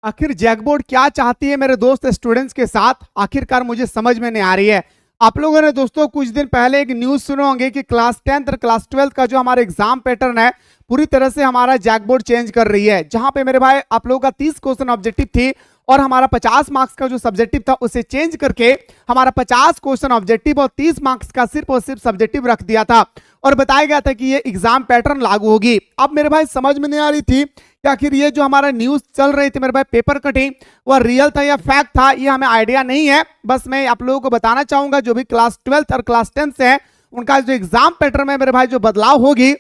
आखिर जैकबोर्ड क्या चाहती है मेरे दोस्त स्टूडेंट्स के साथ, आखिरकार मुझे समझ में नहीं आ रही है। आप लोगों ने दोस्तों कुछ दिन पहले एक न्यूज सुने होंगे कि क्लास 10th और क्लास 12th का जो हमारा एग्जाम पैटर्न है पूरी तरह से हमारा जैकबोर्ड चेंज कर रही है। जहां पे मेरे भाई आप लोगों का 30 क्वेश्चन ऑब्जेक्टिव थी और हमारा 50 मार्क्स का जो सब्जेक्टिव था उसे चेंज करके हमारा 50 क्वेश्चन ऑब्जेक्टिव और 30 मार्क्स का सिर्फ और सिर्फ सब्जेक्टिव रख दिया था और बताया गया था कि ये एग्जाम पैटर्न लागू होगी। अब मेरे भाई समझ में नहीं आ रही थी कि आखिर ये जो हमारा न्यूज चल रही थी मेरे भाई पेपर कटिंग वह रियल था या फैक्ट था, ये हमें आइडिया नहीं है। बस मैं आप लोगों को बताना चाहूंगा जो भी क्लास 12th और क्लास 10th से है उनका जो एग्जाम पैटर्न में मेरे भाई जो बदलाव होगी,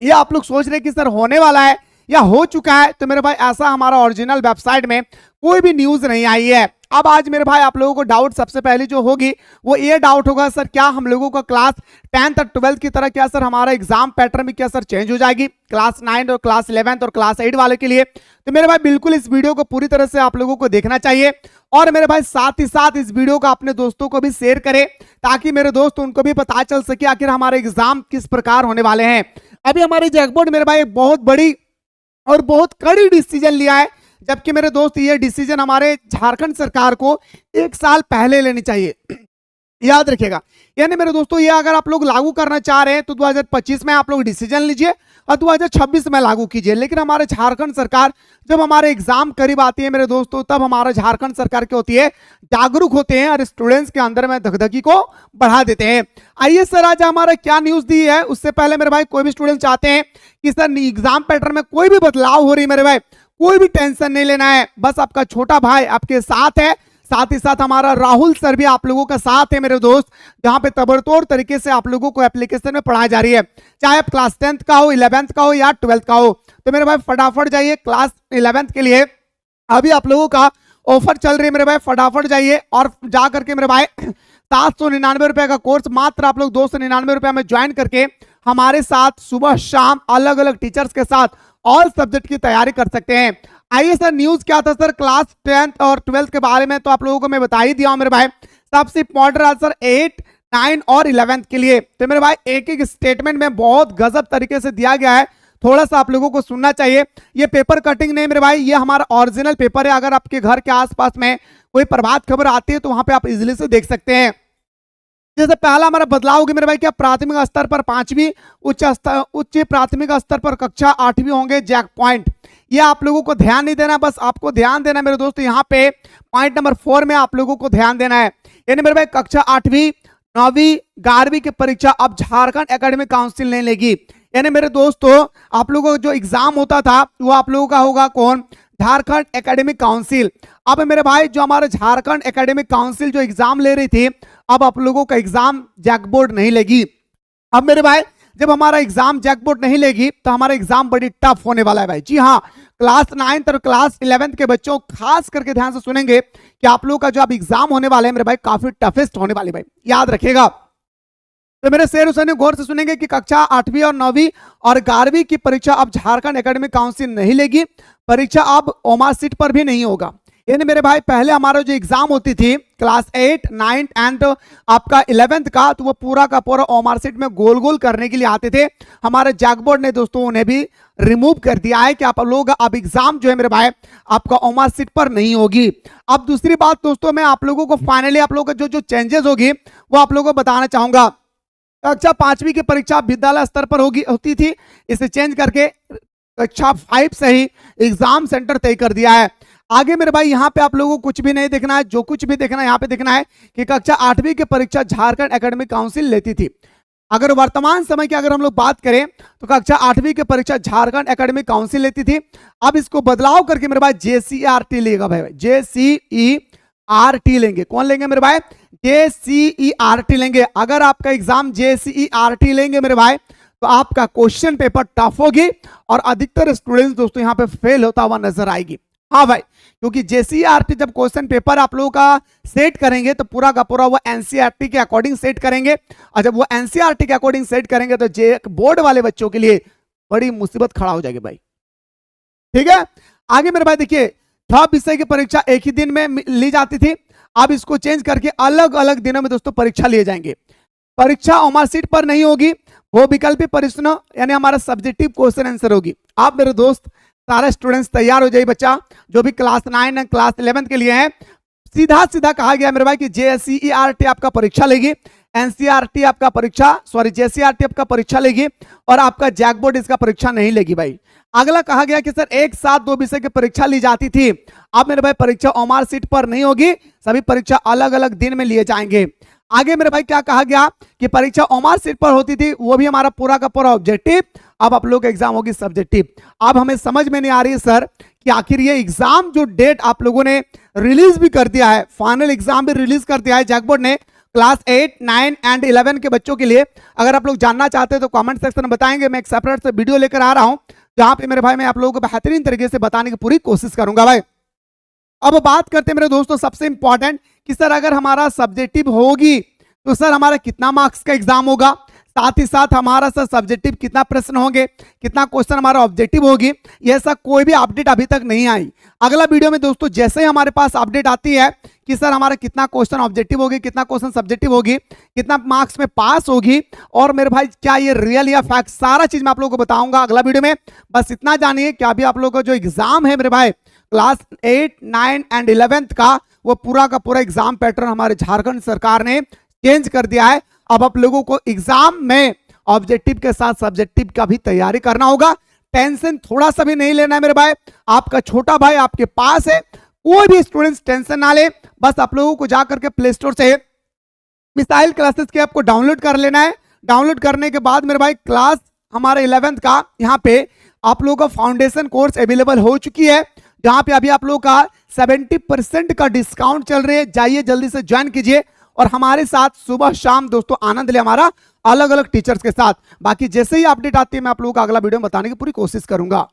ये आप लोग सोच रहे हैं कि सर होने वाला है या हो चुका है, तो मेरे भाई ऐसा हमारा ओरिजिनल वेबसाइट में कोई भी न्यूज नहीं आई है। अब आज मेरे भाई आप लोगों को डाउट सबसे पहले जो होगी वो ये डाउट होगा, सर क्या हम लोगों का क्लास 10th और 12th की तरह क्या सर हमारा एग्जाम पैटर्न भी क्या सर चेंज हो जाएगी क्लास 9 और क्लास 11th और क्लास 8 वाले के लिए? तो मेरे भाई बिल्कुल इस वीडियो को पूरी तरह से आप लोगों को देखना चाहिए और मेरे भाई साथ ही साथ इस वीडियो को अपने दोस्तों को भी शेयर करें ताकि मेरे दोस्त उनको भी पता चल सके आखिर हमारे एग्जाम किस प्रकार होने वाले हैं। अभी हमारे जैकबोर्ड मेरे भाई एक बहुत बड़ी और बहुत कड़ी डिसीजन लिया है, जबकि मेरे दोस्त ये डिसीजन हमारे झारखंड सरकार को 1 साल पहले लेनी चाहिए, याद रखिएगा। यानी मेरे दोस्तों ये अगर आप लोग लागू करना चाह रहे हैं तो 2025 में आप लोग डिसीजन लीजिए और 2026 में लागू कीजिए। लेकिन हमारे झारखंड सरकार जब हमारे एग्जाम करीब आती है मेरे दोस्तों तब हमारा झारखंड सरकार क्या होती है, जागरूक होते हैं और स्टूडेंट्स के अंदर में धकधकी को बढ़ा देते हैं। आइए सर आज हमारा क्या न्यूज दी है, उससे पहले मेरे भाई कोई भी स्टूडेंट चाहते हैं कि सर एग्जाम पैटर्न में कोई भी बदलाव हो रही है, मेरे भाई कोई भी टेंशन नहीं लेना है, बस आपका छोटा भाई आपके साथ है, साथ ही साथ हमारा राहुल सर भी आप लोगों का साथ है मेरे दोस्त, जहां पे तबड़तोड़ तरीके से आप लोगों को एप्लीकेशन में पढ़ाई जा रही है, चाहे आप क्लास 10th का हो, 11th का हो या 12th का हो। तो मेरे भाई फटाफट जाइए क्लास 11th के लिए अभी आप लोगों का ऑफर चल रही है मेरे भाई, फटाफट जाइए और जा करके मेरे भाई 799 रुपए का कोर्स मात्र आप लोग 299 रुपए में ज्वाइन करके हमारे साथ सुबह शाम अलग अलग टीचर्स के साथ ऑल सब्जेक्ट की तैयारी कर सकते हैं। आइए सर न्यूज क्या था सर क्लास 10th और 12th के बारे में तो आप लोगों को मैं बता ही दिया हूं मेरे भाई। सबसे इंपॉर्टेंट आंसर 8, 9 और 11th के लिए तो मेरे भाई एक एक स्टेटमेंट में बहुत गजब तरीके से दिया गया है, थोड़ा सा आप लोगों को सुनना चाहिए। ये पेपर कटिंग नहीं मेरे भाई, ये हमारा ओरिजिनल पेपर है। अगर आपके घर के आसपास में कोई प्रभात खबर आती है तो वहां पे आप इजिली से देख सकते हैं। जैसे पहला हमारा बदलाव होगी मेरे भाई क्या प्राथमिक स्तर पर 5वीं, उच्च प्राथमिक स्तर पर कक्षा 8वीं होंगे जैक पॉइंट। ये आप लोगों को ध्यान नहीं देना, बस आपको ध्यान देना मेरे दोस्तों, यहाँ पे पॉइंट नंबर 4 में आप लोगों को ध्यान देना है। यानी मेरे भाई कक्षा 8वीं, 9वीं, 11वीं की परीक्षा अब झारखंड एकेडमिक काउंसिल नहीं लेगी। यानी मेरे दोस्तों आप लोगों का जो एग्जाम होता था वो आप लोगों का होगा कौन, झारखंड एकेडमिक काउंसिल। अब मेरे भाई जो हमारा झारखंड एकेडमिक काउंसिल जो एग्जाम ले रही थी अब आप लोगों का एग्जाम जैकबोर्ड नहीं लेगी। अब मेरे भाई जब हमारा एग्जाम जैकबोर्ड नहीं लेगी तो हमारा एग्जाम बड़ी टफ होने वाला है भाई। जी हाँ, क्लास 9th और क्लास 11th के बच्चों खास करके ध्यान से सुनेंगे कि आप लोगों का जो अब एग्जाम होने वाला है मेरे भाई काफी टफेस्ट होने वाली भाई, याद रखिएगा। तो मेरे शेर हुसैन गौर से सुनेंगे कि कक्षा 8वीं और 9वीं और 11वीं की परीक्षा अब झारखंड एकेडमिक काउंसिल नहीं लेगी, परीक्षा अब ओमार सीट पर भी नहीं होगा। यानी मेरे भाई पहले हमारा जो एग्जाम होती थी क्लास 8, 9 एंड आपका 11th का तो वो पूरा का पूरा ओमार सीट में गोल गोल करने के लिए आते थे। हमारे जैकबोर्ड ने दोस्तों उन्हें भी रिमूव कर दिया है कि आप लोग अब एग्जाम जो है मेरे भाई आपका ओमार सीट पर नहीं होगी। अब दूसरी बात दोस्तों मैं आप लोगों को फाइनली आप लोगों को जो चेंजेस होगी वो आप लोगों को बताना चाहूंगा। कक्षा 5वीं की परीक्षा विद्यालय स्तर पर होती थी, इसे चेंज करके कक्षा 5 से ही एग्जाम सेंटर तय कर दिया है। आगे मेरे भाई यहाँ पे आप लोगों को कुछ भी नहीं देखना है, जो कुछ भी देखना है यहाँ पे देखना है कि कक्षा 8वीं की परीक्षा झारखंड एकेडमिक काउंसिल लेती थी। अगर वर्तमान समय की अगर हम लोग बात करें तो कक्षा 8वीं की परीक्षा झारखंड एकेडमिक काउंसिल लेती थी, अब इसको बदलाव करके मेरे भाई JCERT लेगा भाई, JCERT लेंगे। कौन लेंगे मेरे भाई, JCERT लेंगे। अगर आपका एग्जाम JCERT लेंगे मेरे भाई तो आपका क्वेश्चन पेपर टफ होगी और अधिकतर स्टूडेंट्स दोस्तों यहाँ पे फेल होता हुआ नजर आएगी। हाँ भाई, क्योंकि JCERT जब क्वेश्चन पेपर आप लोगों का सेट करेंगे तो पूरा का पूरा वो NCERT के अकॉर्डिंग सेट करेंगे और जब वो NCERT के अकॉर्डिंग सेट करेंगे तो बोर्ड वाले बच्चों के लिए बड़ी मुसीबत खड़ा हो जाएगी भाई। ठीक है, आगे मेरे भाई देखिए 6 विषय की परीक्षा एक ही दिन में ली जाती थी, अब इसको चेंज करके अलग अलग दिनों में दोस्तों परीक्षा लिए जाएंगे। परीक्षा ओमार सीट पर नहीं होगी, वो विकल्पी प्रश्न यानी हमारा सब्जेक्टिव क्वेश्चन आंसर होगी। आप मेरे दोस्त सारे स्टूडेंट्स तैयार हो जाइए बच्चा, जो भी क्लास 9 एंड क्लास 11 के लिए हैं। सीधा सीधा कहा गया मेरे भाई कि जेसीईआरटी आपका परीक्षा लेगी, एनसीईआरटी आपका जेसीईआरटी आपका परीक्षा लेगी, और आपका जैक बोर्ड इसका परीक्षा नहीं लेगी भाई। अगला कहा गया कि सर एक साथ 2 विषय की परीक्षा ली जाती थी, अब मेरे भाई परीक्षा ओमार सीट पर नहीं होगी, सभी परीक्षा अलग अलग दिन में लिए जाएंगे। आगे मेरे भाई क्या कहा गया कि परीक्षा ओमार सीट पर होती थी, वो भी हमारा पूरा का पूरा ऑब्जेक्टिव, अब आप लोग एग्जाम होगी सब्जेक्टिव। अब हमें समझ में नहीं आ रही है सर कि आखिर ये एग्जाम जो डेट आप लोगों ने रिलीज भी कर दिया है, फाइनल एग्जाम भी रिलीज कर दिया है जैक बोर्ड ने क्लास 8, 9 एंड 11 के बच्चों के लिए। अगर आप लोग जानना चाहते हैं तो कमेंट सेक्शन में बताएंगे, मैं एक सेपरेट से वीडियो लेकर आ रहा हूं जहां पे मेरे भाई मैं आप लोगों को बेहतरीन तरीके से बताने की पूरी कोशिश करूंगा भाई। अब बात करते हैं मेरे दोस्तों सबसे इंपॉर्टेंट कि सर अगर हमारा सब्जेक्टिव होगी तो सर हमारा कितना मार्क्स का एग्जाम होगा, साथ ही साथ हमारा सर सब्जेक्टिव कितना प्रश्न होंगे, कितना क्वेश्चन हमारा ऑब्जेक्टिव होगी, यह सब कोई भी अपडेट अभी तक नहीं आई। अगला वीडियो में दोस्तों जैसे ही हमारे पास अपडेट आती है कि सर हमारा कितना क्वेश्चन ऑब्जेक्टिव होगी, कितना क्वेश्चन सब्जेक्टिव होगी, कितना मार्क्स में पास होगी, और मेरे भाई क्या ये रियल या फैक्ट, सारा चीज मैं आप लोगों को बताऊंगा अगला वीडियो में। बस इतना जानिए कि अभी आप लोगों का जो एग्जाम है मेरे भाई क्लास 8, 9 एंड 11 का, वो पूरा का पूरा एग्जाम पैटर्न हमारे झारखंड सरकार ने चेंज कर दिया है। अब आप लोगों को एग्जाम में ऑब्जेक्टिव के साथ सब्जेक्टिव का भी तैयारी करना होगा। टेंशन थोड़ा सा भी नहीं लेना है मेरे भाई, आपका छोटा भाई आपके पास है, कोई भी स्टूडेंट्स टेंशन ना ले। बस आप लोगों को जाकर के प्ले स्टोर से मिसाइल क्लासेस के आपको डाउनलोड कर लेना है। डाउनलोड करने के बाद मेरे भाई क्लास हमारे 11th का यहाँ पे आप लोगों का फाउंडेशन कोर्स अवेलेबल हो चुकी है, जहां पे अभी आप लोगों का 70% का डिस्काउंट चल रही है। जाइए जल्दी से ज्वाइन कीजिए और हमारे साथ सुबह शाम दोस्तों आनंद ले हमारा अलग अलग टीचर्स के साथ। बाकी जैसे ही अपडेट आती है मैं आप लोगों को अगला वीडियो में बताने की पूरी कोशिश करूंगा।